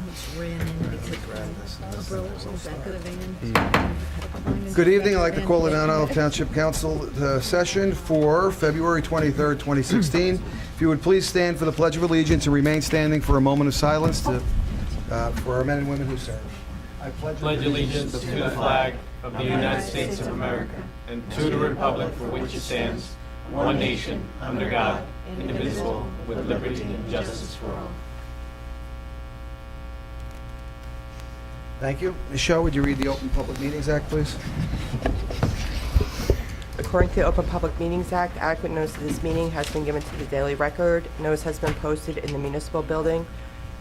almost ran in because umbrellas on the back of the van. Good evening. I'd like to call the Mount Olive Township Council session for February 23rd, 2016. If you would please stand for the Pledge of Allegiance and remain standing for a moment of silence for our men and women who serve. I pledge allegiance to the flag of the United States of America and to the republic for which it stands, one nation, under God, indivisible, with liberty and justice for all. Thank you. Michelle, would you read the Open Public Meetings Act, please? According to the Open Public Meetings Act, adequate notice of this meeting has been given to the Daily Record. Notice has been posted in the Municipal Building,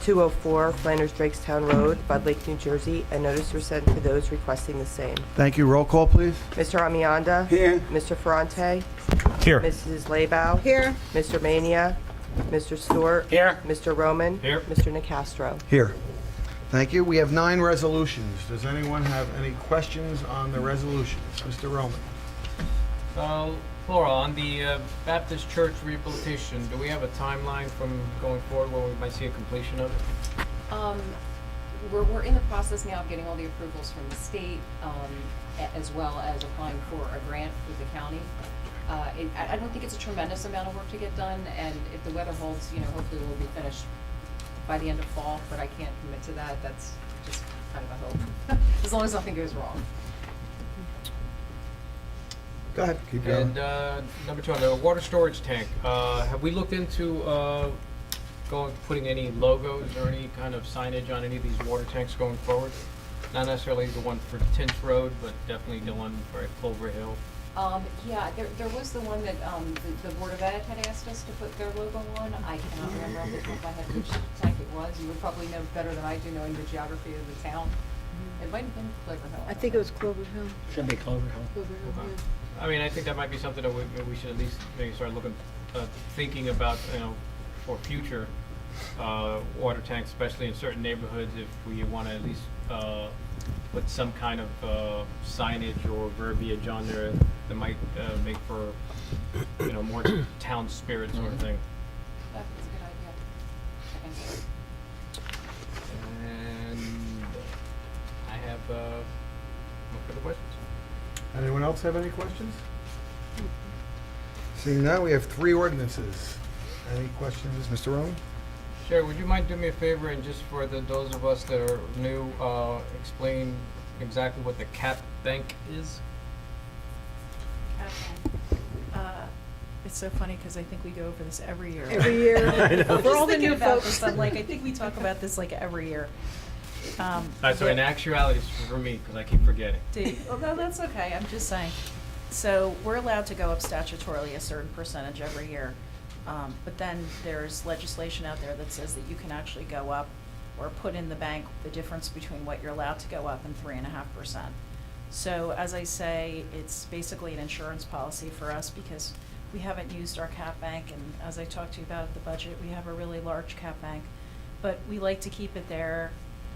204 Flanders Drakestown Road, Bud Lake, New Jersey, and notice was sent to those requesting the same. Thank you. Roll call, please. Mr. Amianda? Here. Mr. Ferrante? Here. Mrs. Labow? Here. Mr. Mania? Mr. Stewart? Here. Mr. Roman? Here. Mr. Nicastro? Here. Thank you. We have 9 resolutions. Does anyone have any questions on the resolutions? Mr. Roman. Laura, on the Baptist Church rehabilitation, do we have a timeline from going forward where we might see a completion of it? We're in the process now of getting all the approvals from the state, as well as applying for a grant with the county. I don't think it's a tremendous amount of work to get done, and if the weather holds, hopefully we'll be finished by the end of fall, but I can't commit to that. That's just kind of a hope, as long as nothing goes wrong. Go ahead. Keep going. And number 2, on the water storage tank, have we looked into putting any logos or any kind of signage on any of these water tanks going forward? Not necessarily the one for Tintz Road, but definitely the one for Clover Hill. Yeah, there was the one that the Board of Ed had asked us to put their logo on. I cannot remember off the top of my head which tank it was. You would probably know better than I do, knowing the geography of the town. It might have been Clover Hill. I think it was Clover Hill. Should be Clover Hill. Clover Hill, Okay. yeah. I mean, I think that might be something that we should at least maybe start looking, thinking about, for future water tanks, especially in certain neighborhoods, if we want to at least put some kind of signage or verbiage on there that might make for, more town spirit sort of thing. That's a good idea. And I have no further questions. Anyone else have any questions? Seeing none, we have 3 ordinances. Any questions, Mr. Roman? Sherry, would you mind doing me a favor and just for those of us that are new, explain exactly what the CAP bank is? It's so funny because I think we go over this every year. Every year. For all the new folks. I'm like, I think we talk about this like every year. All right, so in actuality, it's for me, because I keep forgetting. Well, no, that's okay. I'm just saying. So we're allowed to go up statutorily a certain percentage every year. But then there's legislation out there that says that you can actually go up or put in the bank the difference between what you're allowed to go up and 3.5%. So as I say, it's basically an insurance policy for us because we haven't used our cap bank, and as I talked to you about the budget, we have a really large cap bank, but we like to keep it there.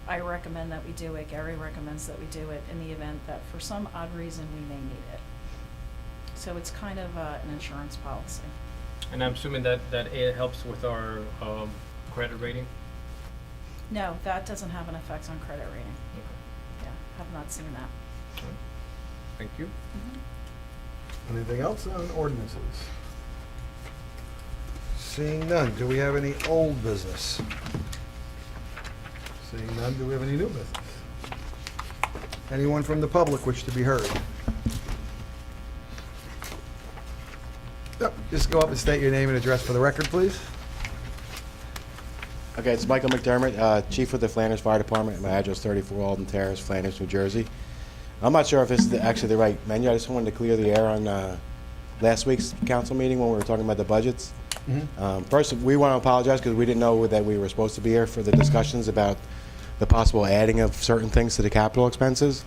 I recommend that we do it. Gary recommends that we do it in the event that for some odd reason we may need it. So it's kind of an insurance policy. And I'm assuming that it helps with our credit rating? No, that doesn't have an effect on credit rating. Okay. Yeah, have not seen that. Thank you. Anything else on ordinances? Seeing none, do we have any old business? Seeing none, do we have any new business? Anyone from the public wish to be heard? Yep, just go up and state your name and address for the record, please. Okay, it's Michael McDermott, Chief of the Flanders Fire Department. My address 34 Alden Terrace, Flanders, New Jersey. I'm not sure if this is actually the right menu. I just wanted to clear the air on last week's council meeting when we were talking about the budgets. First, we want to apologize because we didn't know that we were supposed to be here for the discussions about the possible adding of certain things to the capital expenses.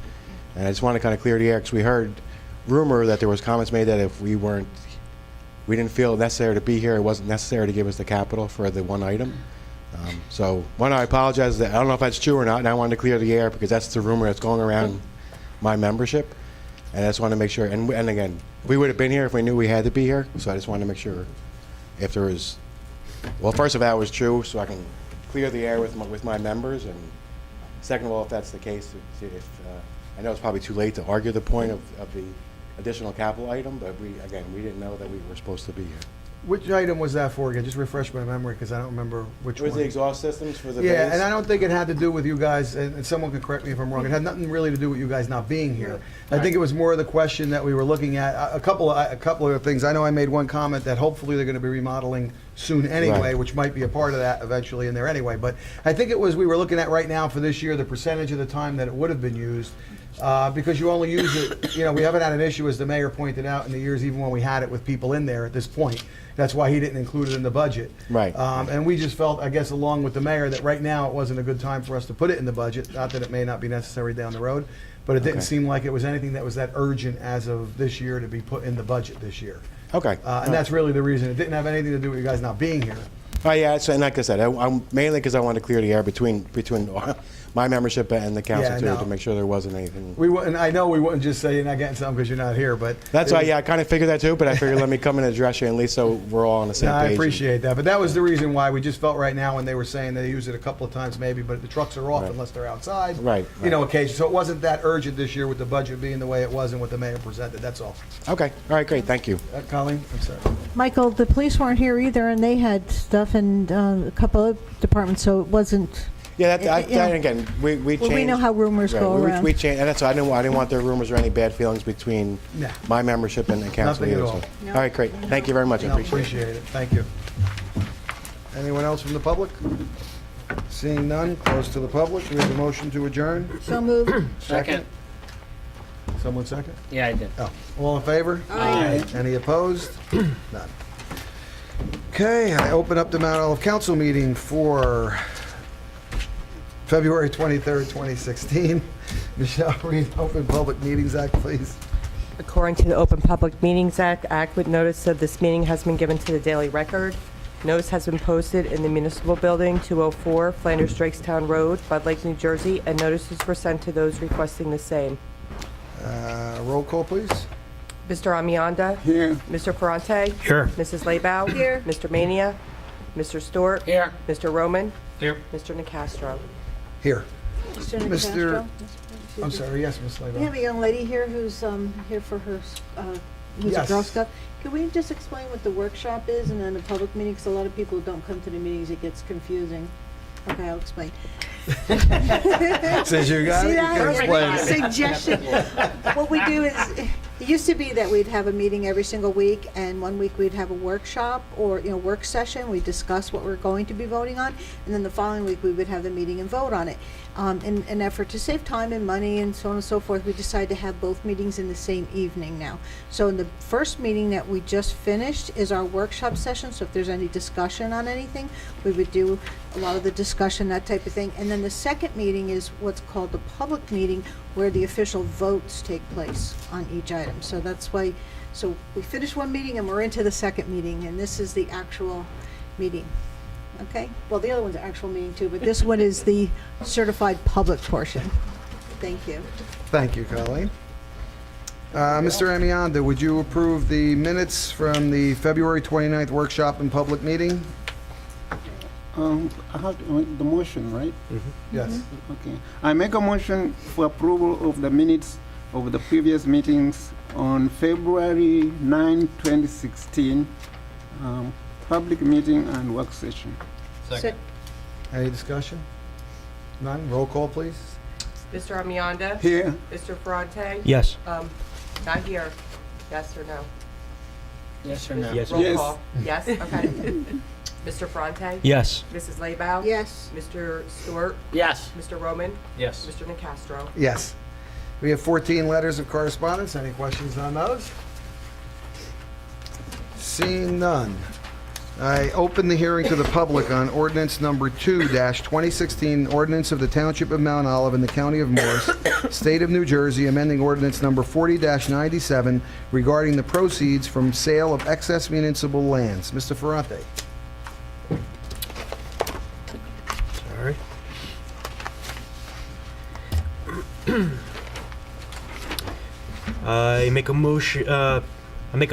And I just want to kind of clear the air because we heard rumor that there was comments made that if we didn't feel it necessary to be here, it wasn't necessary to give us the capital for the one item. So, one, I apologize. I don't know if that's true or not, and I wanted to clear the air because that's the rumor that's going around my membership. And I just want to make sure, and again, we would have been here if we knew we had to be here, so I just wanted to make sure if there was, well, first if that was true, so I can clear the air with my members, and second of all, if that's the case, if I know it's probably too late to argue the point of the additional capital item, but we didn't know that we were supposed to be here. Which item was that for again? Just refresh my memory, because I don't remember which It was one. the exhaust systems for the base. Yeah, and I don't think it had to do with you guys, and someone can correct me if I'm wrong, it had nothing really to do with you guys not being here. I think it was more of the question that we were looking at, a couple of things. I know I made one comment that hopefully they're gonna be remodeling soon anyway, Right. which might be a part of that eventually in there anyway, but I think it was, we were looking at right now for this year, the percentage of the time that it would have been used, because you only use it, we haven't had an issue, as the mayor pointed out, in the years even when we had it with people in there at this point. That's why he didn't include it in the budget. Right. And we just felt, I guess, along with the mayor, that right now it wasn't a good time for us to put it in the budget. Not that it may not be necessary down the road, but it didn't Okay. seem like it was anything that was that urgent as of this year to be put in the budget this year. Okay. And that's really the reason. It didn't have anything to do with you guys not being here. Oh, yeah, so, and like I said, I'm mainly because I wanted to clear the air between my membership and the council Yeah, too, no. to make sure there wasn't anything. We wouldn't, I know we wouldn't just say you're not getting something because you're not here, but. That's it why, was- yeah, I kind of figured that too, but I figured let me come and address you at least so we're all on the same No, page. I appreciate that, but that was the reason why we just felt right now when they were saying they use it a couple of times maybe, but the trucks are off Right. unless they're outside. Right, Occasion, so it wasn't that urgent this year with the budget being the way it was and what the mayor presented, that's all. Okay, all right, great, thank you. Colleen, I'm sorry. Michael, the police weren't here either, and they had stuff in a couple of departments, so it wasn't, Yeah, Yeah. again, we changed. well, we know how rumors Right, go we around. changed, and that's why I didn't want there rumors or any bad feelings between No. my membership and the council Nothing at either. all. so. No. All right, great, thank you very much, I No, appreciate it. appreciate it, thank you. Anyone else from the public? Seeing none, close to the public, we have a motion to adjourn. so moved. Second. Someone second? Yeah, I did. Oh, all in favor? Aye. Any opposed? None. Okay, I open up the Mount Olive Council meeting for February 23rd, 2016. Michelle, read Open Public Meetings Act, please. According to the Open Public Meetings Act, adequate notice of this meeting has been given to the Daily Record. Notice has been posted in the Municipal Building, 204 Flanders Drakestown Road, Bud Lake, New Jersey, and notices were sent to those requesting the same. Roll call, please. Mr. Amianda? Here. Mr. Ferrante? Here. Mrs. Labow? Here. Mr. Mania? Mr. Stewart? Here. Mr. Roman? Here. Mr. Nacastro? Here. Mr. Mr. Nacastro? I'm sorry, yes, Ms. We have Slater. a young lady here who's here for her, who's a Yes. Girl Scout. Can we just explain what the workshop is and then the public meeting? Because a lot of people who don't come to the meetings, it gets confusing. Okay, I'll explain. Since you got it, you can explain. Suggestion. What we do is, it used to be that we'd have a meeting every single week, and one week we'd have a workshop or, work session. We discuss what we're going to be voting on, and then the following week we would have the meeting and vote on it. In an effort to save time and money and so on and so forth, we decided to have both meetings in the same evening now. So in the first meeting that we just finished is our workshop session, so if there's any discussion on anything, we would do a lot of the discussion, that type of thing. And then the second meeting is what's called the public meeting, where the official votes take place on each item. So that's why, so we finish one meeting and we're into the second meeting, and this is the actual meeting. Okay? Well, the other one's an actual meeting too, but this one is the certified public portion. Thank you. Thank you, Colleen. Mr. Amianda, would you approve the minutes from the February 29th workshop and public meeting? I have the motion, right? Yes. Okay. I make a motion for approval of the minutes of the previous meetings on February 9, 2016, public meeting and work session. Second. Any discussion? None? Roll call, please. Mr. Amianda? Here. Mr. Ferrante? Yes. Not here. Yes or no? Yes or no? Yes. Roll Yes. call. Yes, okay. Mr. Ferrante? Yes. Mrs. Labow? Yes. Mr. Stewart? Yes. Mr. Roman? Yes. Mr. Nacastro? Yes. We have 14 letters of correspondence. Any questions on those? Seeing none, I open the hearing to the public on ordinance number 2-2016, ordinance of the Township of Mount Olive in the County of Morris, State of New Jersey, amending ordinance number 40-97 regarding the proceeds from sale of excess municipal lands. Mr. Ferrante. Sorry. I make a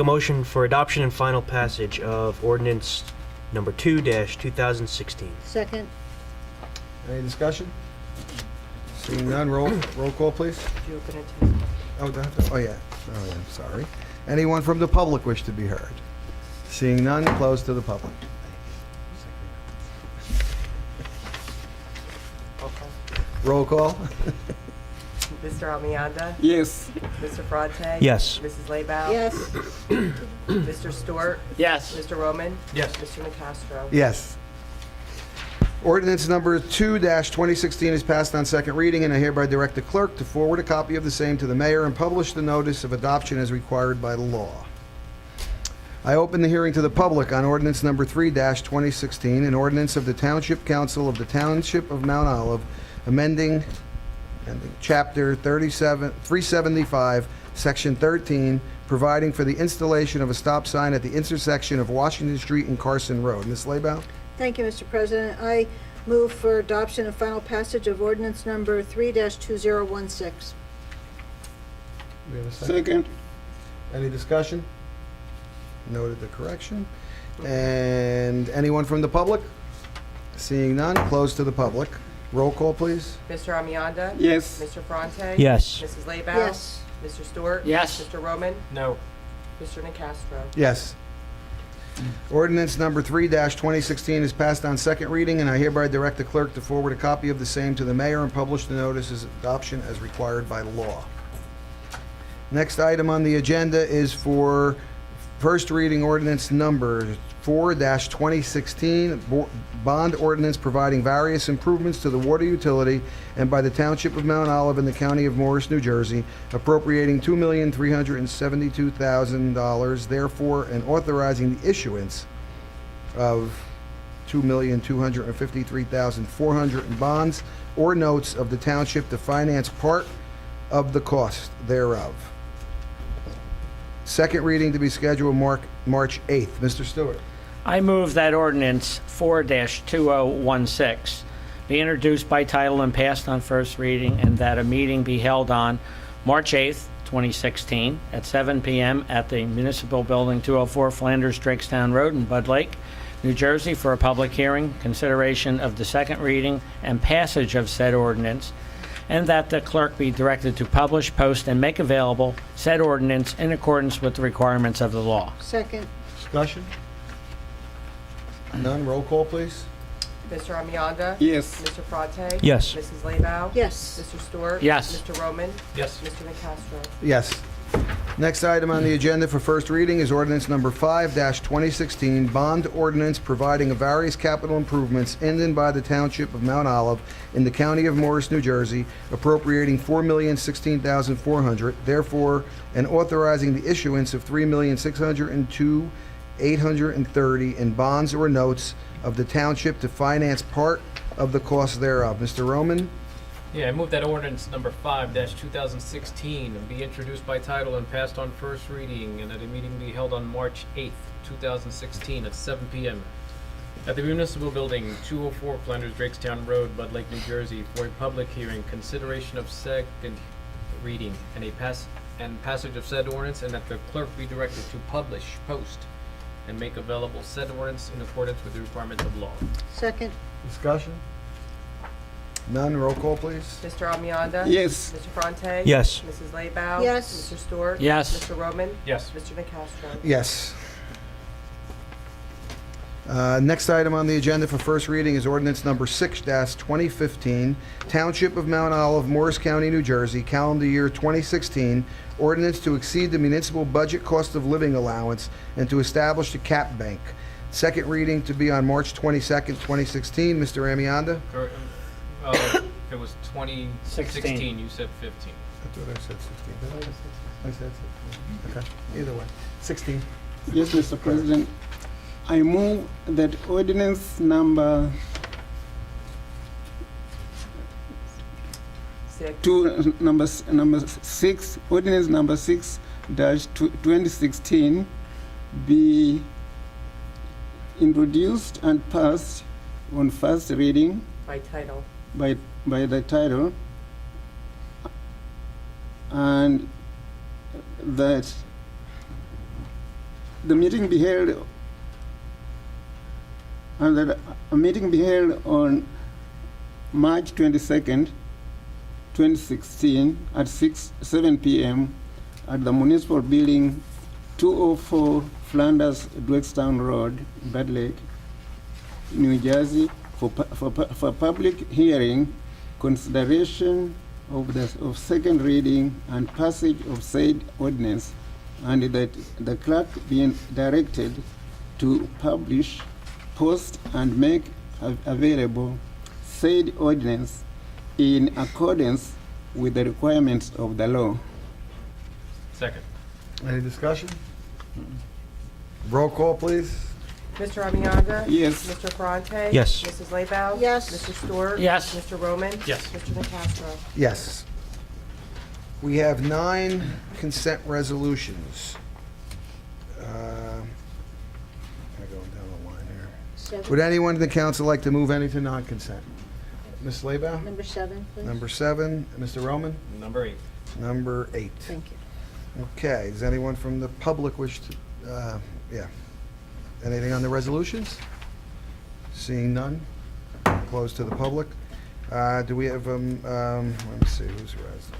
motion for adoption and final passage of ordinance number 2-2016. Second. Any discussion? Seeing none, roll call, please. Did you open it to? Oh, do I have to, oh, yeah. Oh, yeah, sorry. Anyone from the public wish to be heard? Seeing none, close to the public. Roll call? Mr. Almianda? Yes. Mr. Fronte? Yes. Mrs. Labow? Yes, Mr. Stewart? Yes. Mr. Roman? Yes. Mr. Nacastro? Yes. Ordinance number 2-2016 is passed on second reading, and I hereby direct the clerk to forward a copy of the same to the mayor and publish the notice of adoption as required by the law. I open the hearing to the public on ordinance number 3-2016, an ordinance of the Township Council of the Township of Mount Olive, amending Chapter 375, Section 13, providing for the installation of a stop sign at the intersection of Washington Street and Carson Road. Ms. Labow? thank you, Mr. President. I move for adoption and final passage of ordinance number 3-2016. We have a second. Second. Any discussion? Noted the correction. And anyone from the public? Seeing none, close to the public. Roll call, please. Mr. Almianda? Yes. Mr. Fronte? Yes. Mrs. Labow? Yes, Mr. Stewart? Yes. Mr. Roman? No. Mr. Nacastro? Yes. Ordinance number 3-2016 is passed on second reading, and I hereby direct the clerk to forward a copy of the same to the mayor and publish the notice as adoption as required by law. Next item on the agenda is for first reading ordinance number 4-2016, bond ordinance providing various improvements to the water utility and by the Township of Mount Olive in the County of Morris, New Jersey, appropriating $2,372,000, therefore, and authorizing the issuance of $2,253,400 in bonds or notes of the township to finance part of the cost thereof. Second reading to be scheduled March 8th. Mr. Stewart. I move that ordinance 4-2016 be introduced by title and passed on first reading, and that a meeting be held on March 8th, 2016, at 7 p.m. at the Municipal Building, 204 Flanders Drakestown Road in Bud Lake, New Jersey, for a public hearing, consideration of the second reading, and passage of said ordinance, and that the clerk be directed to publish, post, and make available said ordinance in accordance with the requirements of the law. second, Discussion? None. Roll call, please. Mr. Almianda? Yes. Mr. Fronte? Yes. Mrs. Labow? yes, Mr. Stewart? Yes. Mr. Roman? Yes. Mr. Nacastro? Yes. Next item on the agenda for first reading is ordinance number 5-2016, bond ordinance providing various capital improvements in and by the Township of Mount Olive in the County of Morris, New Jersey, appropriating $4,016,400, therefore, and authorizing the issuance of $3,602,830 in bonds or notes of the township to finance part of the cost thereof. Mr. Roman? Yeah, I move that ordinance number 5-2016 be introduced by title and passed on first reading, and that a meeting be held on March 8th, 2016 at 7 p.m. at the Municipal Building, 204 Flanders Drakestown Road, Bud Lake, New Jersey, for a public hearing, consideration of second reading, and passage of said ordinance, and that the clerk be directed to publish, post, and make available said ordinance in accordance with the requirements of law. second, Discussion? None. Roll call, please. Mr. Almianda? Yes. Mr. Fronte? Yes. Mrs. Labow? Yes. Mr. Stewart? Yes. Mr. Roman? Yes. Mr. Nacastro? Yes. Next item on the agenda for first reading is ordinance number 6-2015, Township of Mount Olive, Morris County, New Jersey, calendar year 2016, ordinance to exceed the municipal budget cost of living allowance and to establish a cap bank. Second reading to be on March 22nd, 2016. Mr. Amianda? It was 2016, you said 15. I thought I said 16. Did I say 16? I said 16. Okay, either way. 16. Yes, Mr. President. I move that ordinance number number 6, ordinance number 6-2016 be introduced and passed on first reading By title. by the title, and that the meeting be held, and that a meeting be held on March 22nd, 2016 at 7 p.m. at the Municipal Building, 204 Flanders Dwigstown Road, Bad Lake, New Jersey, for public hearing, consideration of second reading and passage of said ordinance, and that the clerk being directed to publish, post, and make available said ordinance in accordance with the requirements of the law. Second. Any discussion? Roll call, please. Mr. Amianda? Yes. Mr. Ferrante? Yes. Mrs. Laybow? Yes. Mr. Stewart? Yes. Mr. Roman? Yes. Mr. Nacastro? Yes. We have 9 consent resolutions. I'm going down the line here. 7. Would anyone in the council like to move any to non-consent? Ms. Laybow? Number 7, please. Number 7. Mr. Roman? Number 8. Number 8. Thank you. Okay, does anyone from the public wish to, yeah. Anything on the resolutions? Seeing none, close to the public. Do we have, let me see, who's revised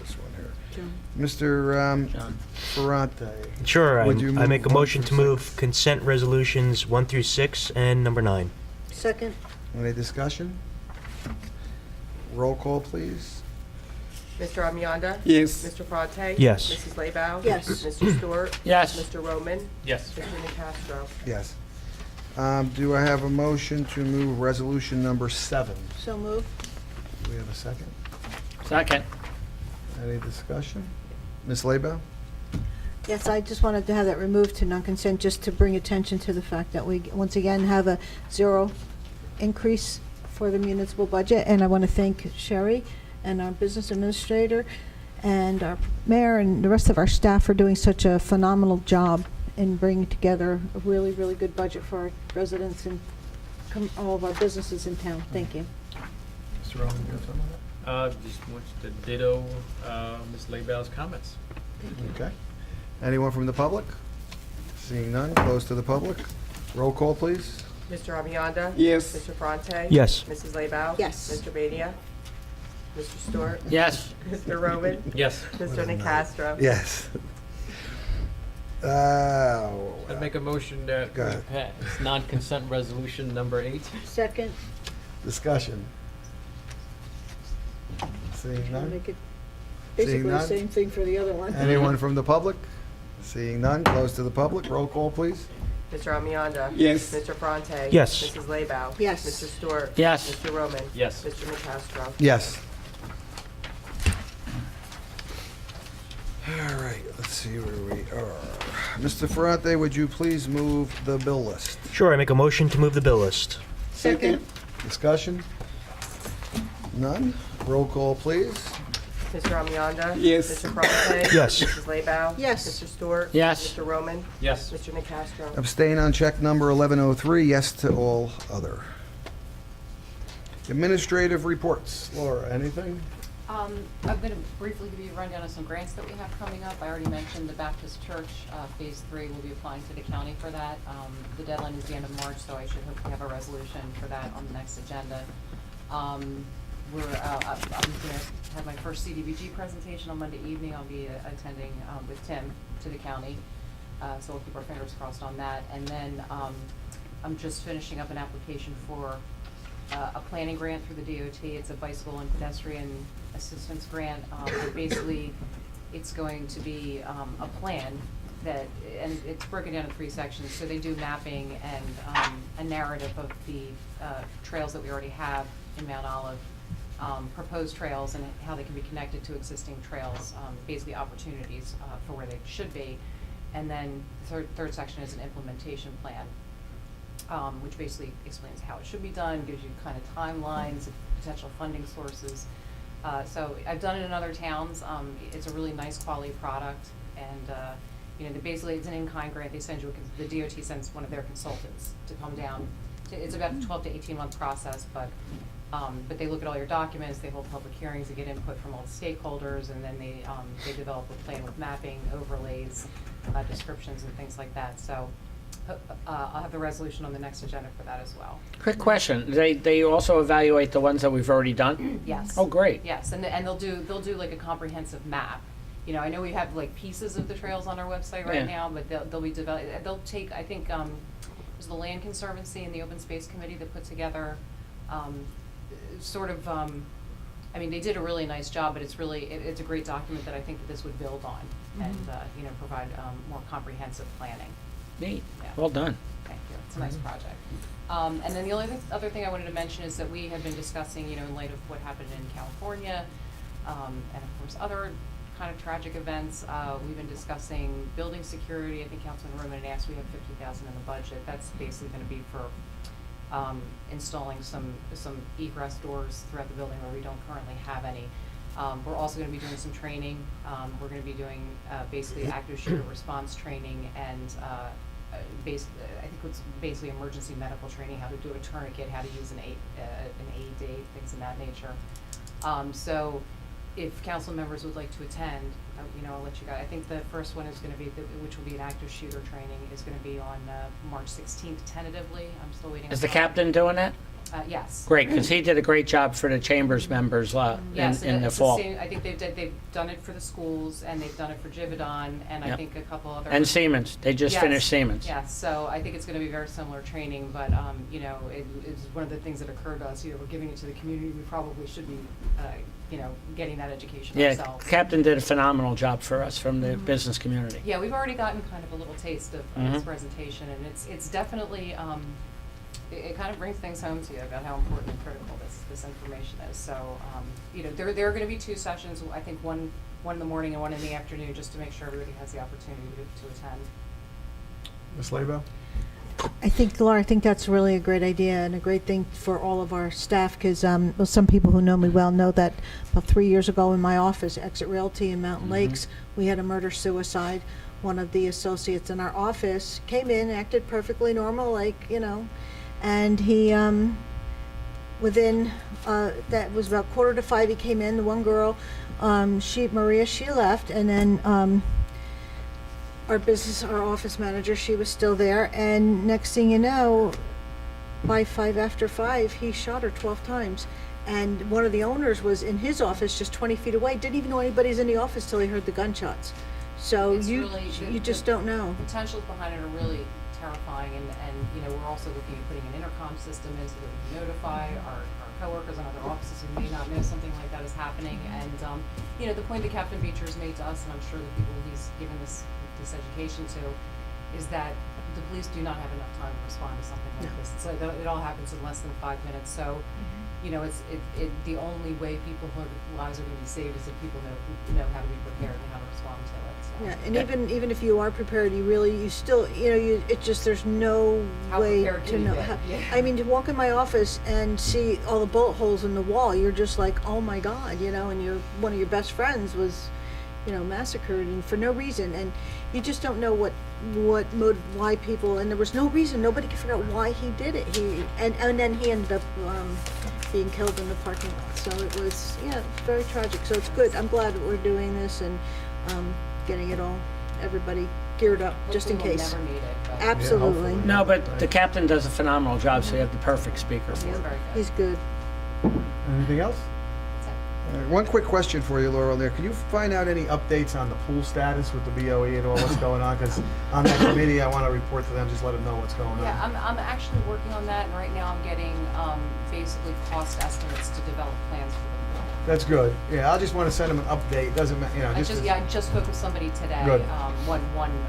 this one here? John. Mr. John. Ferrante. Sure, Would you I move make a 1 motion to through move 6? consent resolutions 1 through 6 and number 9. Second. Any discussion? Roll call, please. Mr. Amianda? Yes. Mr. Ferrante? Yes. Mrs. Laybow? Yes. Mr. Stewart? Yes. Mr. Roman? Yes. Mr. Nacastro? Yes. Do I have a motion to move resolution number 7? So moved. Do we have a second? Second. Any discussion? Ms. Laybow? Yes, I just wanted to have that removed to non-consent, just to bring attention to the fact that we, once again, have a 0 increase for the municipal budget. And I want to thank Sherry and our business administrator and our mayor and the rest of our staff for doing such a phenomenal job in bringing together a really, really good budget for our residents and all of our businesses in town. Thank you. Mr. Roman, you have something on Just wants to ditto Ms. Laybow's comments. that? Okay. Anyone from the public? Seeing none, close to the public. Roll call, please. Mr. Amianda? Yes. Mr. Ferrante? Yes. Mrs. Laybow? Yes. Mr. Badia? Mr. Stewart? Yes. Mr. Roman? Yes. Mr. Nacastro? Yes. I'd make a motion that Go we ahead. pass non-consent resolution number 8. Second. Discussion. Seeing I'll none? make it Seeing basically the none? same thing for the other one. Anyone from the public? Seeing none, close to the public. Roll call, please. Mr. Amianda? Yes. Mr. Ferrante? Yes. Mrs. Laybow? Yes. Mr. Stewart? Yes. Mr. Roman? Yes. Mr. Nacastro? Yes. All right, let's see where we are. Mr. Ferrante, would you please move the bill list? Sure, I make a motion to move the bill list. Second. Discussion? None? Roll call, please. Mr. Amianda? Yes. Mr. Ferrante? Yes. Mrs. Laybow? Yes. Mr. Stewart? Yes. Mr. Roman? Yes. Mr. Nacastro? Abstain on check number 1103, yes to all other. Administrative reports. Laura, anything? I'm going to briefly give you a rundown of some grants that we have coming up. I already mentioned the Baptist Church, Phase 3, will be applying to the county for that. The deadline is the end of March, so I should hopefully have a resolution for that on the next agenda. I'm going to have my first CDBG presentation on Monday evening. I'll be attending with Tim to the county, so we'll keep our fingers crossed on that. And then I'm just finishing up an application for a planning grant through the DOT. It's a bicycle and pedestrian assistance grant. And basically, it's going to be a plan that, and it's broken down in 3 sections. So they do mapping and a narrative of the trails that we already have in Mount Olive, proposed trails and how they can be connected to existing trails, basically opportunities for where they should be. And then the third section is an implementation plan, which basically explains how it should be done, gives you kind of timelines, potential funding sources. So I've done it in other towns. It's a really nice quality product, and basically it's an in-kind grant. They send you the DOT sends one of their consultants to come down. It's about a 12 to 18-month process, but they look at all your documents. They hold public hearings. They get input from all the stakeholders, and then they develop a plan with mapping, overlays, descriptions, and things like that. So I'll have the resolution on the next agenda for that as well. Quick question. They also evaluate the ones that we've already done? Yes. Oh, great. Yes, and they'll do like a comprehensive map. You know, I know we have like pieces of the trails on our website Yeah. right now, but they'll be they'll take, I think, it was the Land Conservancy and the Open Space Committee that put together, I mean, they did a really nice job, but it's really, it's a great document that I think that this would build on and, you know, provide, more comprehensive planning. Neat. Yeah. Well done. Thank you. It's a nice project. And then the only other thing I wanted to mention is that we have been discussing, you know, in light of what happened in California, and of course other kind of tragic events, we've been discussing building security. I think Councilman Roman had asked, we have $50,000 in the budget. That's basically gonna be for, installing some egress doors throughout the building where we don't currently have any. We're also gonna be doing some training. We're gonna be doing, basically active shooter response training and, I think it's basically emergency medical training, how to do a tourniquet, how to use an aid, things of that nature. So if council members would like to attend, you know, I'll let you guys, I think the first one is gonna be, which will be an active shooter training, is gonna be on, March 16th tentatively. I'm still waiting. Is on the captain doing that? Yes. Great, because he did a great job for the Chambers members Yes, in and the it's fall. same, I think they've done it for the schools, and they've done it for Givaudan, and I Yep. think a couple other. And Siemens. They just Yes, finished Siemens. Yes, so I think it's gonna be very similar training, but, you know, it's one of the things that occurred to us, you know, we're giving it to the community, we probably should be, you know, getting that education Yeah, ourselves. Captain did a phenomenal job for us from the business community. Yeah, we've already gotten kind of a little taste of his Mhm. presentation, and it's definitely, it kind of brings things home to you about how important and critical this information is. So, you know, there are gonna be 2 sessions, I think one in the morning and one in the afternoon, just to make sure everybody has the opportunity to attend. Ms. Labo? I think that's really a great idea and a great thing for all of our staff, because well, some people who know me well know that about 3 years ago in my office, Exit Realty in Mountain Lakes, we had a murder-suicide. One of the associates in our office came in, acted perfectly normal, like, you know, and he, within, that was about 4:45, he came in, the one girl, Maria, she left, and then, our office manager, she was still there, and next thing you know, by 5 after 5, he shot her 12 times. And one of the owners was in his office just 20 feet away, didn't even know anybody's in the office till he heard the gunshots. So It's you really- you just don't know. Potentials behind it are really terrifying, and, you know, we're also looking at putting an intercom system in so that we can notify our coworkers and other offices who may not know something like that is happening. And, you know, the point that Captain Beecher's made to us, and I'm sure the people he's given this education to, is that the police do not have enough time to respond to something like this. So it all happens in less than 5 minutes. So, you know, the only way people's lives are going to be saved is if people know how to be prepared and how to respond to it. So. Yeah, and even if you are prepared, you still, you know, it's just, there's no How way prepared to can you know. get? Yeah. I mean, to walk in my office and see all the bullet holes in the wall, you're just like, oh my God, you know, and one of your best friends was, you know, massacred, and for no reason, and you just don't know why people, and there was no reason, nobody could figure out why he did it. And then he ended up being killed in the parking lot. So it was, yeah, it's very tragic. So it's good. I'm glad that we're doing this and getting it all, everybody geared up, just in Hopefully case. we'll never need it, but Absolutely. No, but the captain does a phenomenal job, so you have the perfect speaker he's for it. very good. He's good. Anything else? That's it. One quick question for you, Laurel, there. Can you find out any updates on the pool status with the BOE and all what's going on? Because on that committee, I want to report to them, just let them know what's going on. Yeah, I'm actually working on that, and right now I'm getting basically cost estimates to develop plans for the pool. That's good. Yeah, I just want to send them an update. Doesn't matter, you know, I just spoke with somebody today, Good. one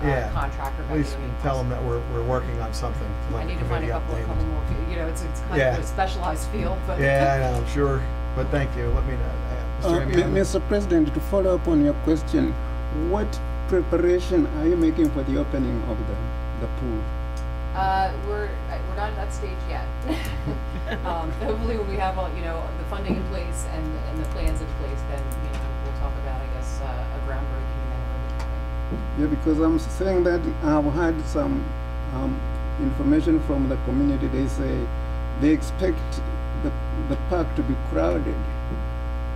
Yeah. contractor. At least tell them that we're working on something. to let I the need to find a committee couple update. more, you know, it's kind Yeah. of a specialized field, but. Yeah, I know, I'm sure. But thank you. Let me know. Mr. Amiano? Mr. President, to follow up on your question, what preparation are you making for the opening of the pool? We're not at that stage yet. Hopefully when we have all, you know, the funding in place and the plans in place, then, you know, we'll talk about, I guess, a groundbreaking and then Yeah, because I'm saying that I've had some information from the community. They say they expect the park to be crowded,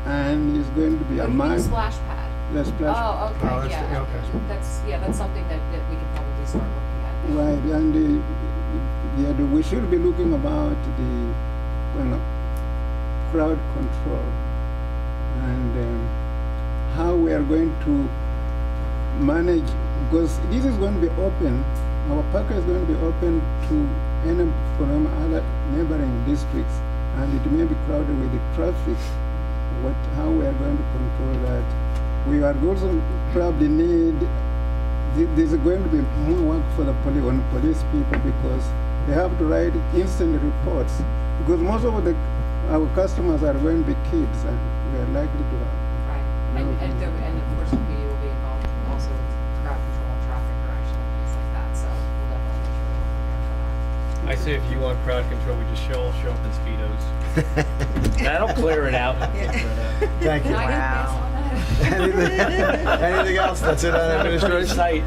and it's going to be a you mean man. splash pad? The splash. Oh, okay, Oh, that's yeah. okay. That's something that we can probably start looking at. Right, and we should be looking about the crowd control and how we are going to manage, because this is going to be open. Our park is going to be open to any from other neighboring districts, and it may be crowded with the traffic. How we are going to control that? We are also probably need. There's going to be more work for the police people, because they have to write instant reports, because most of our customers are going to be kids, and we are likely to have. Right, and of course, the media will be involved also with crowd control, traffic direction, and things like that, so we'll definitely make sure we're prepared for that. I say if you want crowd control, we just show up in Speedos. That'll clear it out. Thank you. Can I get a pass on that? Anything else? That's it on administration? Site.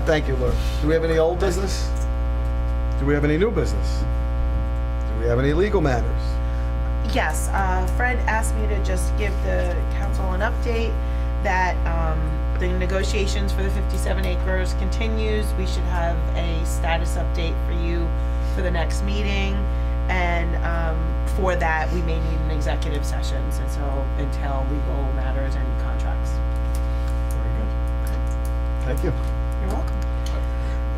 Thank you, Laura. Do we have any old business? Do we have any new business? Do we have any legal matters? Yes, Fred asked me to just give the council an update that the negotiations for the 57 acres continues. We should have a status update for you for the next meeting. And for that, we may need an executive session, so until legal matters and contracts. Very good. Thank you. You're welcome.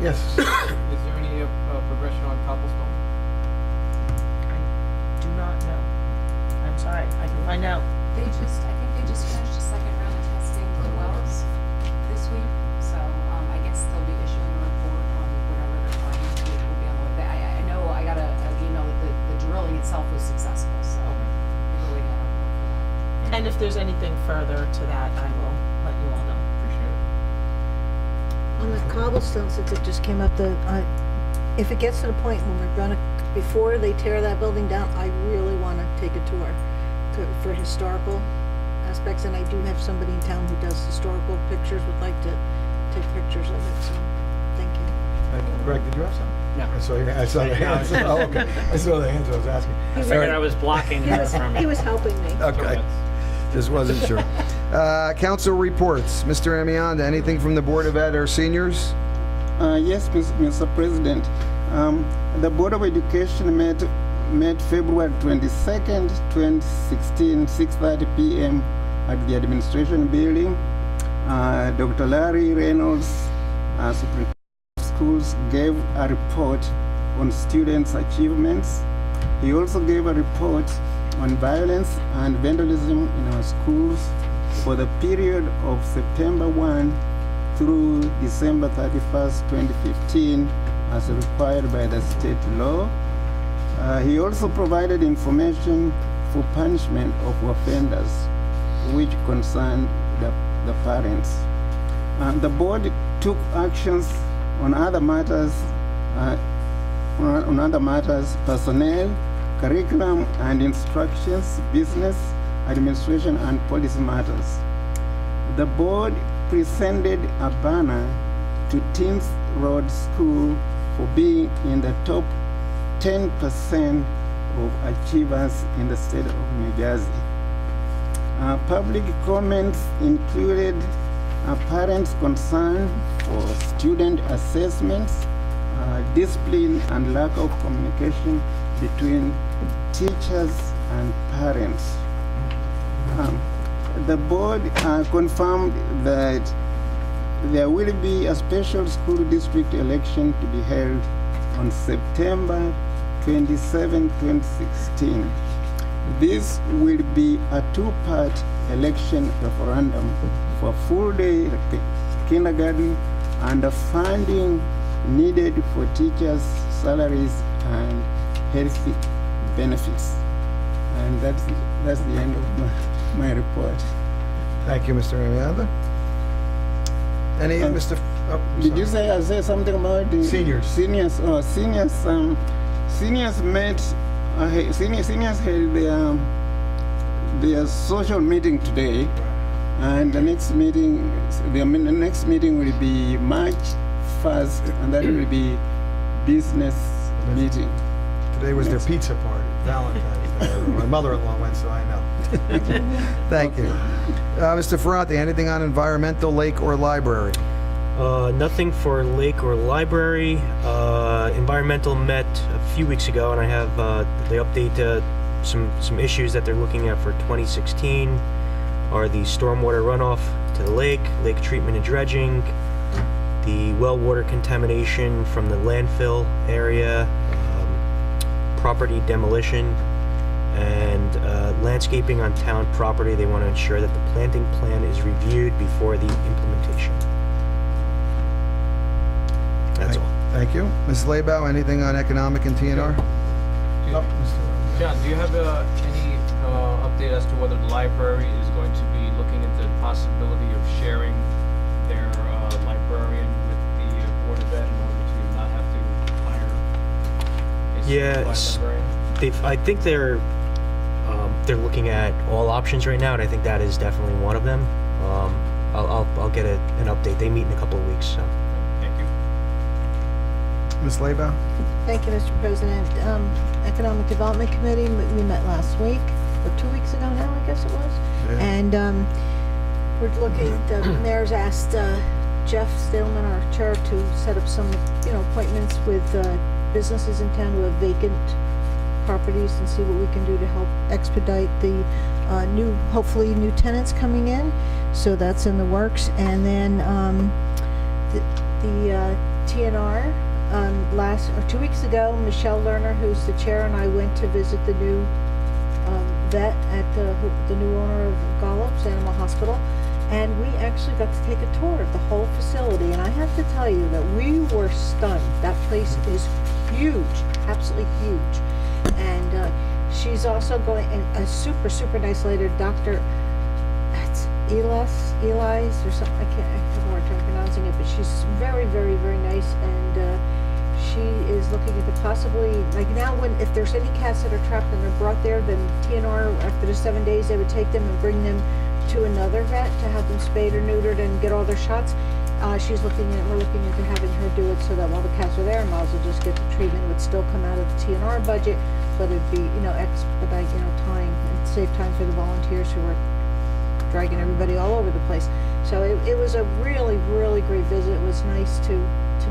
Yes. Is there any progression on cobblestone? I do not know. I'm sorry, I can find out. I think they just finished the second round of testing the wells this week, so I guess they'll be issuing a report on whatever they're finding. We'll be on the way. I know I got an email that the drilling itself was successful, so we're waiting on a report for that. And if there's anything further to that, I will let you all know. Appreciate it. On the cobblestone, since it just came up, if it gets to the point when we're gonna, before they tear that building down, I really wanna take a tour for historical aspects, and I do have somebody in town who does historical pictures, would like to take pictures of it, so, thank you. Greg, did you have something? No. I saw the hands. Oh, okay. I saw the hands, I was asking. I figured I was blocking her from He it. was helping me. Okay. Just wasn't sure. Council reports. Mr. Amianda, anything from the Board of Ed or seniors? Yes, Mr. President. The Board of Education met February 22nd, 2016, 6:30 p.m. at the Administration Building. Dr. Larry Reynolds, Superintendent of Schools, gave a report on students' achievements. He also gave a report on violence and vandalism in our schools for the period of September 1 through December 31st, 2015, as required by the state law. He also provided information for punishment of offenders, which concerned the parents. The board took actions on other matters, personnel, curriculum and instructions, business, administration, and policy matters. The board presented a banner to Teens Road School for being in the top 10% of achievers in the state of New Jersey. Public comments included parents' concern for student assessments, discipline, and lack of communication between teachers and parents. The board confirmed that there will be a special school district election to be held on September 27, 2016. This will be a two-part election referendum for full-day kindergarten and the funding needed for teachers' salaries and healthy benefits. And that's the end of my report. Thank you, Mr. Amianda. Any, Mr. Oh, Did you sorry. say something about the Seniors. Seniors. Oh, seniors. Seniors met. Seniors held their social meeting today, and the next meeting will be March 1st, and that will be business meeting. Today was their pizza party, Valentine's Day. My mother-in-law went, so I know. Thank you. Mr. Ferranti, anything on environmental, lake, or library? Nothing for lake or library. Environmental met a few weeks ago, and I have they update some issues that they're looking at for 2016 are the stormwater runoff to the lake treatment and dredging, the well water contamination from the landfill area, property demolition, and landscaping on town property. They want to ensure that the planting plan is reviewed before the implementation. That's all. Thank you. Ms. Laybow, anything on economic and TNR? John, do you have any update as to whether the library is going to be looking into the possibility of sharing their librarian with the Board of Ed in order to not have to hire a Yes. certified librarian? I think they're looking at all options right now, and I think that is definitely one of them. I'll get an update. They meet in a couple of weeks, so. Thank you. Ms. Laybow? Thank you, Mr. President. Economic Development Committee, we met last week, or 2 weeks ago now, I guess it was. Yeah. And we're looking, the mayor's asked Jeff Stillman, our chair, to set up some, appointments with businesses in town who have vacant properties and see what we can do to help expedite the hopefully new tenants coming in. So that's in the works. And then the TNR, 2 weeks ago, Michelle Lerner, who's the chair, and I went to visit the new vet at the new owner of Golub's Animal Hospital, and we actually got to take a tour of the whole facility. And I have to tell you that we were stunned. That place is huge, absolutely huge. And she's also going, and a super, super nice lady, Dr. Eli's or something, I have a hard time pronouncing it, but she's very, very, very nice, and she is looking into possibly, like now if there's any cats that are trapped and they're brought there, then TNR, after the 7 days, they would take them and bring them to another vet to have them spayed or neutered and get all their shots. We're looking into having her do it so that while the cats are there, might as well just get the treatment. It would still come out of the TNR budget, but it'd be, expedite, time and save time for the volunteers who are dragging everybody all over the place. So it was a really, really great visit. It was nice to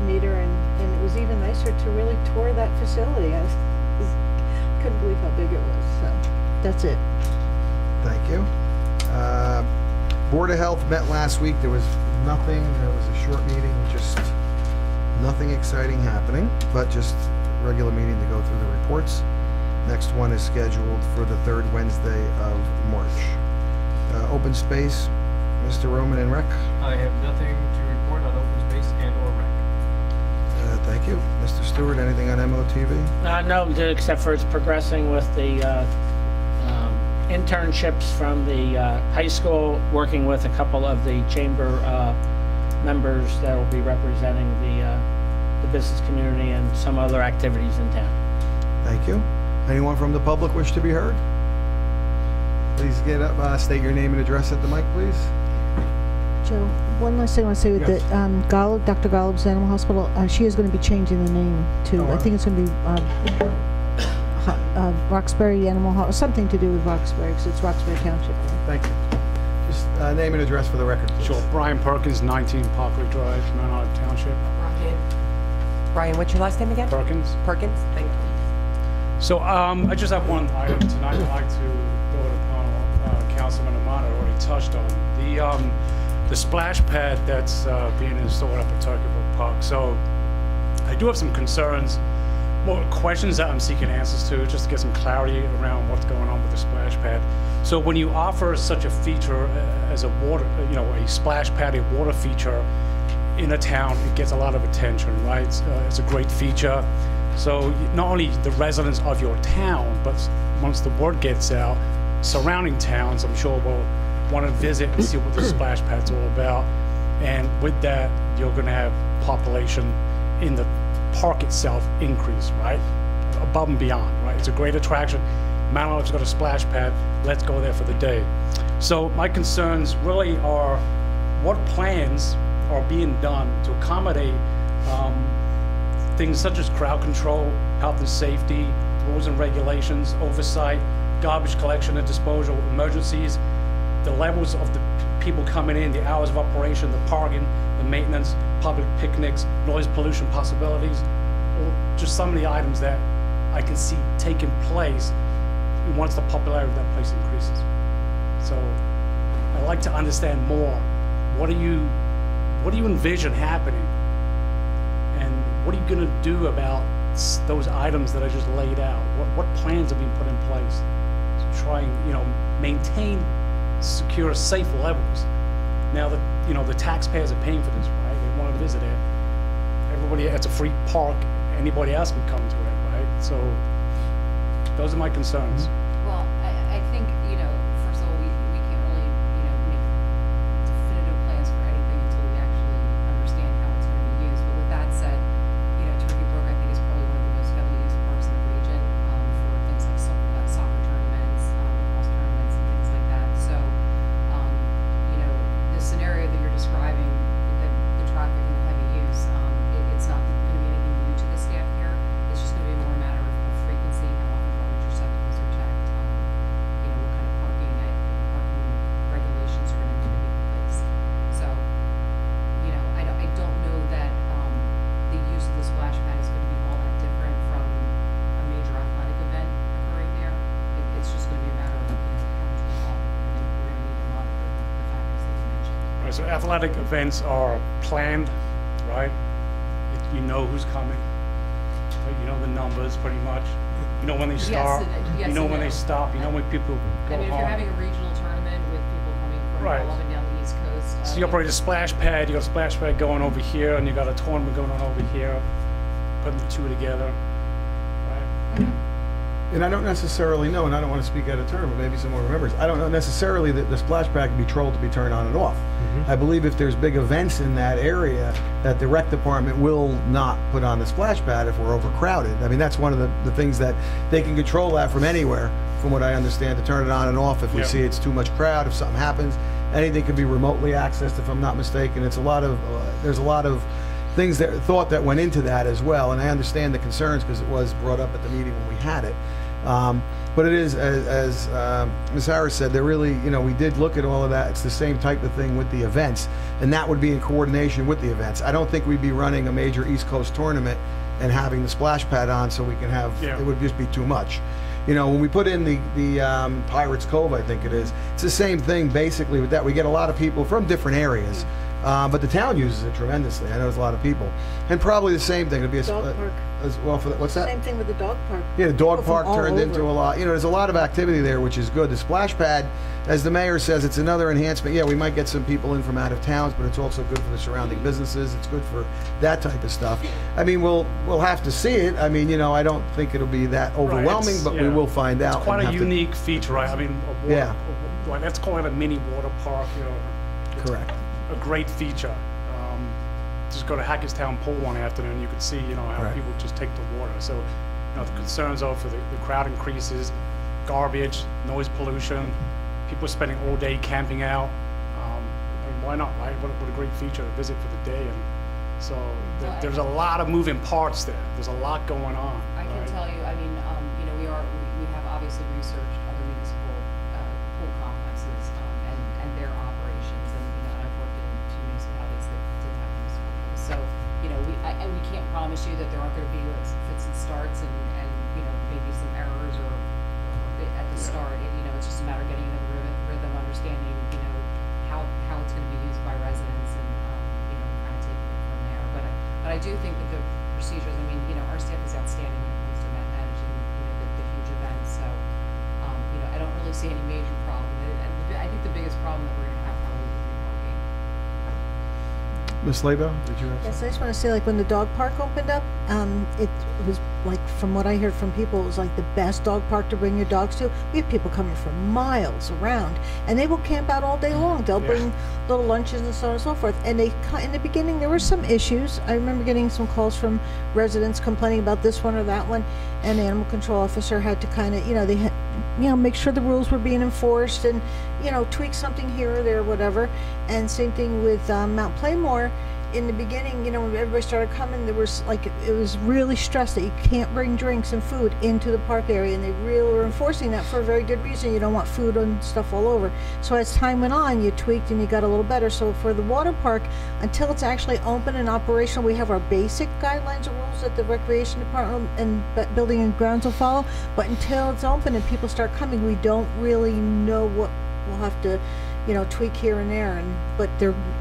meet her, and it was even nicer to really tour that facility. I couldn't believe how big it was. So that's it. Thank you. Board of Health met last week. There was nothing. There was a short meeting, just nothing exciting happening, but just regular meeting to go through the reports. Next one is scheduled for the third Wednesday of March. Open space, Mr. Roman and Rec. I have nothing to report on open space and or rec. Thank you. Mr. Stewart, anything on MOTV? No, except for it's progressing with the internships from the high school, working with a couple of the chamber members that will be representing the business community and some other activities in town. Thank you. Anyone from the public wish to be heard? Please get up, state your name and address at the mic, please. Joe, one last thing I want to say with Yes. Dr. Golub's Animal Hospital, she is going to be changing the name to, Oh, wow. I think it's going to be Roxbury Animal Hospital, something to do with Roxbury, because it's Roxbury Township. Thank you. Just name and address for the record, please. Sure. Brian Perkins, 19 Parkway Drive, Mount Olive Township. Brian, what's your last name again? Perkins. Perkins? Thank you. So I just have one item tonight I'd like to build upon Councilman Amata already touched on. The splash pad that's being installed up at Turkey Brook Park. So I do have some concerns, more questions that I'm seeking answers to, just to get some clarity around what's going on with the splash pad. So when you offer such a feature as a water, a splash pad, a water feature in a town, it gets a lot of attention, right? It's a great feature. So not only the residents of your town, but once the word gets out, surrounding towns, I'm sure will want to visit and see what the splash pad's all about. And with that, you're going to have population in the park itself increase, right? Above and beyond, right? It's a great attraction. Mount Olive's got a splash pad. Let's go there for the day. So my concerns really are what plans are being done to accommodate things such as crowd control, health and safety, rules and regulations, oversight, garbage collection and disposal, emergencies, the levels of the people coming in, the hours of operation, the parking, the maintenance, public picnics, noise pollution possibilities, or just some of the items that I can see taking place once the popularity of that place increases. So I'd like to understand more. What do you envision happening? And what are you gonna do about those items that I just laid out? What plans are being put in place to try and, maintain secure, safe levels? Now that, the taxpayers are paying for this, right? They want to visit it. Everybody, it's a free park. Anybody else can come to it, right? So those are my concerns. Well, I think, first of all, we can't really, make definitive plans for anything until we actually understand how it's going to be used. But with that said, Turkey Brook, I think, is probably one of the most heavily used parks in the region, for things like soccer tournaments, lacrosse tournaments, and things like that. So, the scenario that you're describing, the traffic and the heavy use, it's not going to be anything new to the staff here. It's just going to be more a matter of frequency, how often garbage receptacles are checked, what kind of parking regulations are going to need to be in place. So, I don't know that the use of the splash pad is going to be all that different from a major athletic event occurring there. It's just going to be a matter of how much more often we're going to need to monitor the factors that you mentioned. Right, so athletic events are planned, right? You know who's coming. Right? You know the numbers pretty much. You know when they start. Yes You know and when no. they stop. You know when people go I mean, if home. you're having a regional tournament with people coming from Right. all up and down the East Coast. So you operate a splash pad, you got a splash pad going over here, and you got a tournament going on over here, putting the two together, right? And I don't necessarily know, and I don't want to speak out of turn, but maybe someone remembers, I don't know necessarily that the splash pad can be controlled to be turned on and off. I believe if there's big events in that area, that the rec department will not put on the splash pad if we're overcrowded. I mean, that's one of the things that they can control that from anywhere, from what I understand, to turn it on and off if we Yeah. see it's too much crowd, if something happens. Anything can be remotely accessed, if I'm not mistaken. It's a lot of, there's a lot of things that thought that went into that as well, and I understand the concerns because it was brought up at the meeting when we had it. But it is, as Ms. Harris said, there really, we did look at all of that. It's the same type of thing with the events, and that would be in coordination with the events. I don't think we'd be running a major East Coast tournament and having the splash pad on so we can have, Yeah. it would just be too much. When we put in the Pirates Cove, I think it is, it's the same thing basically with that. We get a lot of people from different areas, but the town uses it tremendously. I know there's a lot of people. And probably the same thing, it'd be Dog park. as well for, what's that? Same thing with the dog park. Yeah, the dog People from park all turned into over. a lot, there's a lot of activity there, which is good. The splash pad, as the mayor says, it's another enhancement. Yeah, we might get some people in from out of towns, but it's also good for the surrounding businesses. It's good for that type of stuff. I mean, we'll have to see it. I mean, I don't think it'll be that overwhelming, it's- but we yeah. will find out. It's quite and a have to- unique feature, right? I mean, a water, Yeah. like let's call it a mini water park, It's Correct. a great feature. Just go to Hackettstown Pool one afternoon, you could see, how Right. people just take the water. So, the concerns are for the crowd increases, garbage, noise pollution, people spending all day camping out. I mean, why not, right? What a great feature to visit for the day. And so Well, there's a lot of moving parts there. There's a lot going on. I can right? tell you, I mean, we have obviously researched other municipal pool complexes and their operations, and I've worked in 2 municipalities that didn't have municipal pools. So, we can't promise you that there aren't going to be fits and starts and maybe some errors or at the start. It's just a matter of getting into the rhythm, understanding how it's going to be used by residents, and kind of taking it from there. But I do think that the procedures, our staff is outstanding when it comes to managing, the huge events. So, I don't really see any major problem. And I think the biggest problem that we're going to have probably will be parking. Ms. Labo, did you have Yes, something? I just want to say, like, when the dog park opened up, it was like, from what I heard from people, it was like the best dog park to bring your dogs to. We have people coming from miles around, and they will camp out all day long. They'll Yeah. bring little lunches and so on and so forth. And in the beginning, there were some issues. I remember getting some calls from residents complaining about this one or that one, and the animal control officer had to kind of, they had, make sure the rules were being enforced and, tweak something here or there, whatever. And same thing with Mount Playmore. in the beginning, you know, when everybody started coming, there was like, it was really stressed that you can't bring drinks and food into the park area, and they really were enforcing that for a very good reason. You don't want food and stuff all over. So as time went on, you tweaked and you got a little better. So for the water park, until it's actually open and operational, we have our basic guidelines and rules that the recreation department and building and grounds will follow. But until it's open and people start coming, we don't really know what we'll have to, you know, tweak here and there. But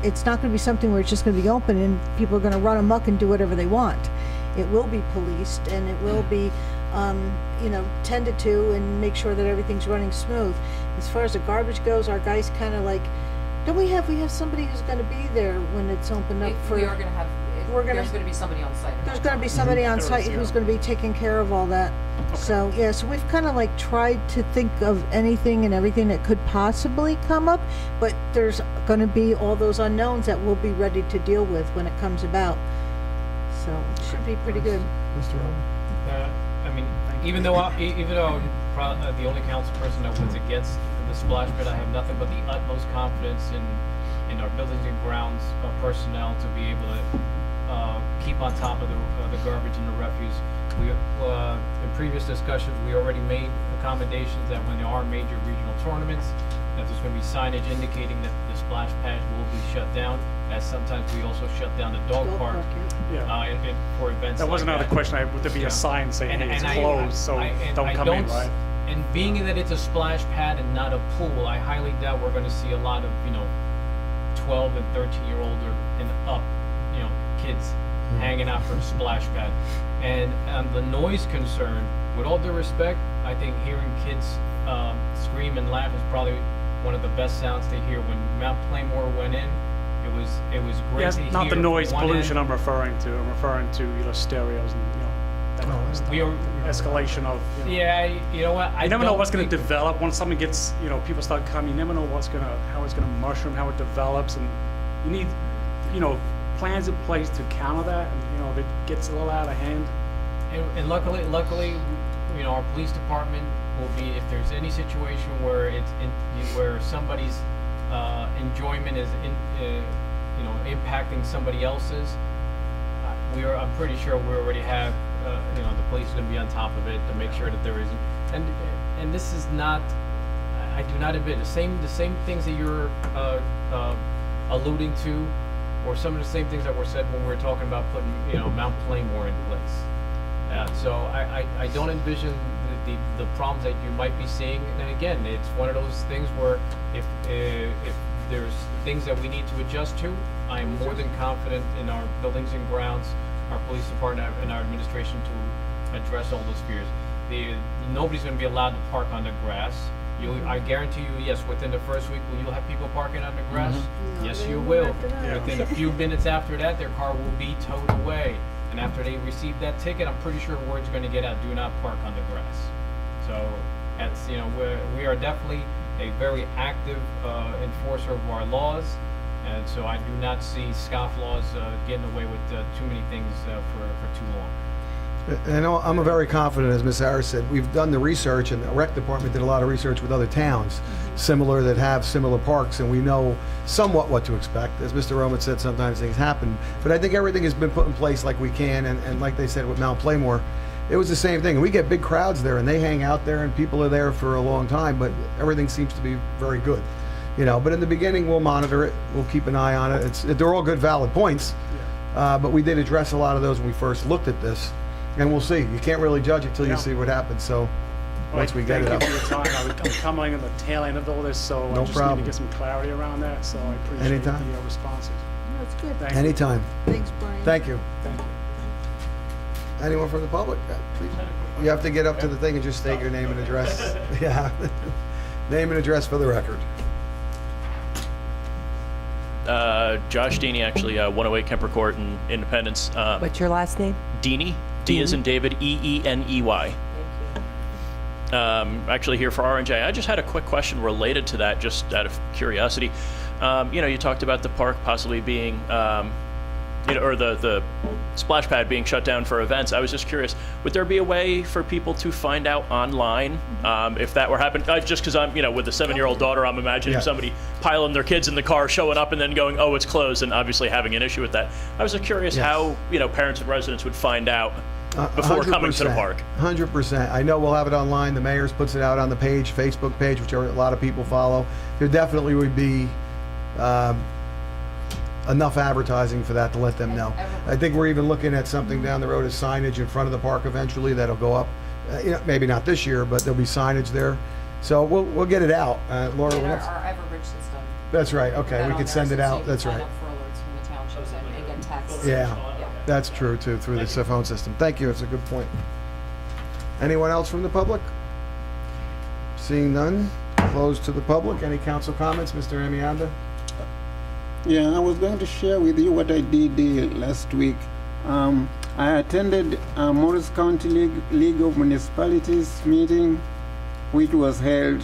it's not going to be something where it's just going to be open and people are going to run amok and do whatever they want. It will be policed, and it will be, you know, tended to, and make sure that everything's running smooth. As far as the garbage goes, our guys kind of like, we have somebody who's going to be there when it's opened up for. We are gonna have, there's gonna be somebody on site. There's going to be somebody on site who's going to be taking care of all that. So, yeah, so we've kind of like tried to think of anything and everything that could possibly come up, but there's going to be all those unknowns that we'll be ready to deal with when it comes about. So it should be pretty good. Mr. Rowan? I mean, even though I'm the only council person that was against the splash pad, I have nothing but the utmost confidence in our buildings and grounds personnel to be able to keep on top of the garbage and the refuse. We, in previous discussions, we already made accommodations that when there are major regional tournaments, that there's going to be signage indicating that the splash pad will be shut down, as sometimes we also shut down the dog park for events That wasn't like another question. Would there be a sign saying, hey, it's I- closed, so don't come in, right? And being that it's a splash pad and not a pool, I highly doubt we're going to see a lot of, 12 and 13-year-old and up, kids hanging out for the splash pad. And the noise concern, with all due respect, I think hearing kids scream and laugh is probably one of the best sounds to hear. When Mount Playmore went in, it was great Yes, to hear. not the noise one pollution end. I'm referring to. I'm referring to, stereos and, that kind of stuff. We are, Escalation of, yeah, you know what? You never know what's going to think- develop once something gets, people start coming. You never know how it's going to mushroom, how it develops, and you need, plans in place to counter that. And, if it gets a little out of hand. And luckily, our police department will be, if there's any situation where where somebody's enjoyment is impacting somebody else's, I'm pretty sure we already have, the police is going to be on top of it to make sure that there isn't. And this is not, I do not admit the same things that you're alluding to, or some of the same things that were said when we were talking about putting, Mount Playmore in place. So I don't envision the problems that you might be seeing. And again, it's one of those things where if there's things that we need to adjust to, I am more than confident in our buildings and grounds, our police department, and our administration to address all those fears. Nobody's going to be allowed to park on the grass. I guarantee you, yes, within the first week, you'll have people parking on the grass. Yes, you will. Within a few minutes after that, their car will be towed away. And after they receive that ticket, I'm pretty sure word's going to get out, do not park on the grass. So that's, we are definitely a very active enforcer of our laws. And so I do not see scofflaws getting away with too many things for too long. And I'm very confident, as Ms. Harris said, we've done the research, and the rec department did a lot of research with other towns similar that have similar parks, and we know somewhat what to expect. As Mr. Roman said, sometimes things happen, but I think everything has been put in place like we can, and like they said with Mount Playmore, it was the same thing. We get big crowds there, and they hang out there, and people are there for a long time, but everything seems to be very good. But in the beginning, we'll monitor it, we'll keep an eye on it. They're all good, valid points, but we did address a lot of those when we first looked at this. And we'll see. You can't really judge it till you see what happens. So once we get it up. Thank you for your time. I'm coming in the tail end of all this, so No I just problem. need to get some clarity around that. So I appreciate Anytime. the responses. That's good. Thank you. Anytime. Thanks, Brian. Thank you. Thank you. Anyone from the public? Please. You have to get up to the thing and just state your name and address. Yeah. Name and address for the record. Josh Deeney, actually, 108 Kemper Court in Independence. What's your last name? Deeney, D as in David, E-E-N-E-Y. Thank you. Actually here for R&J. I just had a quick question related to that, just out of curiosity. You talked about the park possibly being or the splash pad being shut down for events, I was just curious, would there be a way for people to find out online if that were happening? Just because I'm, with a 7-year-old daughter, I'm imagining Yeah. somebody piling their kids in the car, showing up, and then going, oh, it's closed, and obviously having an issue with that. I was just curious Yes. how, parents and residents would find out before coming to the park. 100%. I know we'll have it online. The mayor's puts it out on the page, Facebook page, which a lot of people follow. There definitely would be enough advertising for that to let them know. I think we're even looking at something down the road as signage in front of the park eventually that'll go up. Maybe not this year, but there'll be signage there. So we'll get it out. Laura, And what our else? Everbridge system. That's right. Okay, That we on could there send so it out. you That's can right. sign up for alerts from the townships and get texts. Yeah, that's true too, through the phone system. Thank you, it's a good point. Anyone else from the public? Seeing none, closed to the public. Any council comments, Mr. Amianda? Yeah, I was going to share with you what I did last week. I attended Morris County League of Municipalities meeting, which was held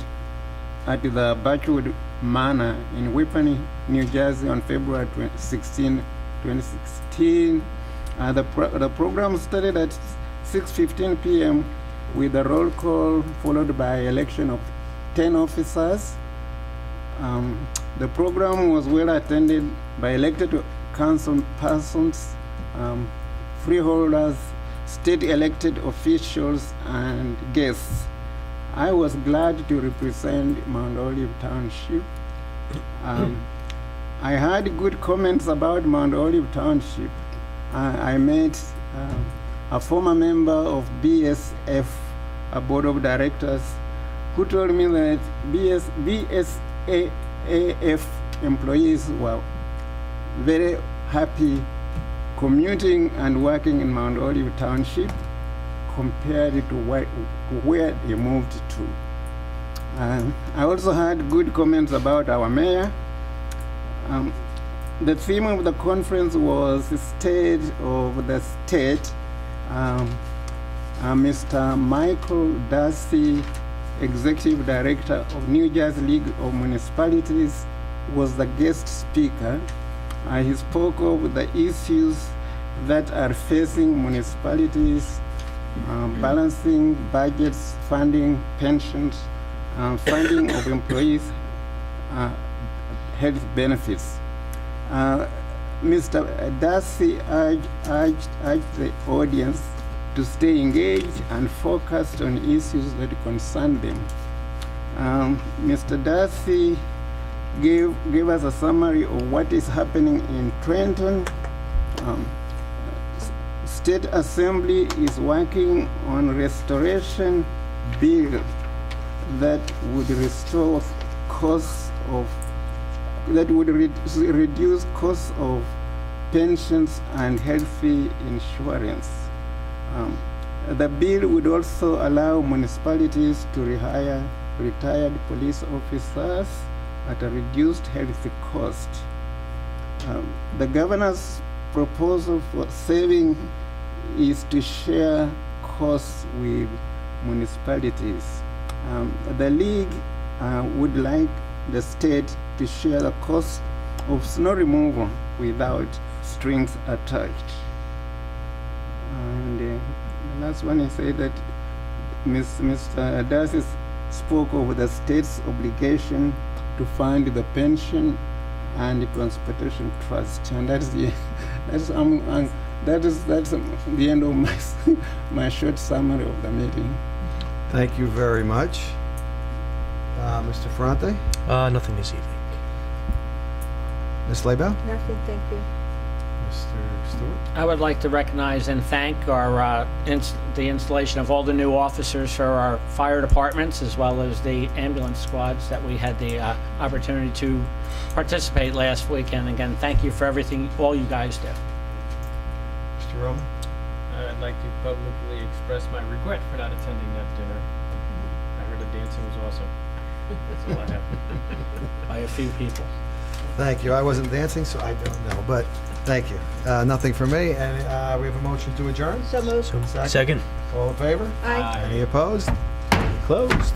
at the Birchwood Manor in Whippany, New Jersey on February 16, 2016. The program started at 6:15 p.m. with a roll call followed by election of 10 officers. The program was well attended by elected council persons, freeholders, state elected officials, and guests. I was glad to represent Mount Olive Township. I had good comments about Mount Olive Township. I met a former member of BSF, a board of directors, who told me that BSAF employees were very happy commuting and working in Mount Olive Township compared to where they moved to. I also had good comments about our mayor. The theme of the conference was State of the State. Mr. Michael Darcy, Executive Director of New Jersey League of Municipalities, was the guest speaker. He spoke of the issues that are facing municipalities, balancing budgets, funding pensions, funding of employees' health benefits. Mr. Darcy urged the audience to stay engaged and focused on issues that concern them. Mr. Darcy gave us a summary of what is happening in Trenton. State Assembly is working on restoration bill that would restore costs of, that would reduce costs of pensions and health insurance. The bill would also allow municipalities to rehire retired police officers at a reduced health cost. The governor's proposal for saving is to share costs with municipalities. The league would like the state to share the cost of snow removal without strings attached. And the last one, he said that Mr. Darcy spoke of the state's obligation to fund the pension and the transportation trust, and that's the end of my short summary of the meeting. Thank you very much. Mr. Ferrante? Nothing this evening. Ms. Laybell? Nothing, thank you. Mr. Stewart? I would like to recognize and thank our the installation of all the new officers for our fire departments as well as the ambulance squads that we had the opportunity to participate last weekend. Again, thank you for everything all you guys do. Mr. Roman? I'd like to publicly express my regret for not attending that dinner. I heard the dancing was awesome. That's all I have. By a few people. Thank you. I wasn't dancing, so I don't know, but thank you. Nothing from me, and we have a motion to adjourn. So moved. Second. All in favor? Aye. Any opposed? Closed.